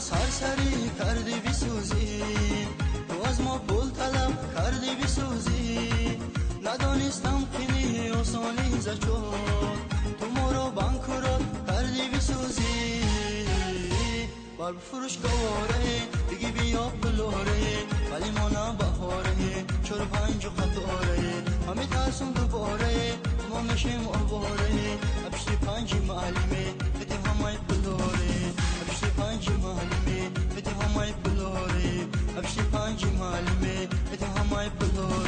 سرسری کردی بسوزی، تو از ما پول طلب کردی بسوزی. ندانستم که آسانی زچون تو ما رو بانکرات کردی بسوزی. بار بفروش گواره بگی بیا بلوره، ولی ما نبهاره چرا پنج و خطاره. همه ترسون دوباره ما میشیم آواره. ابشتی پنج معلمه بده همه بلوره، ابشتی پنج معلمه بده همه بلوره، ابشتی پنج معلمه بده همه بلوره.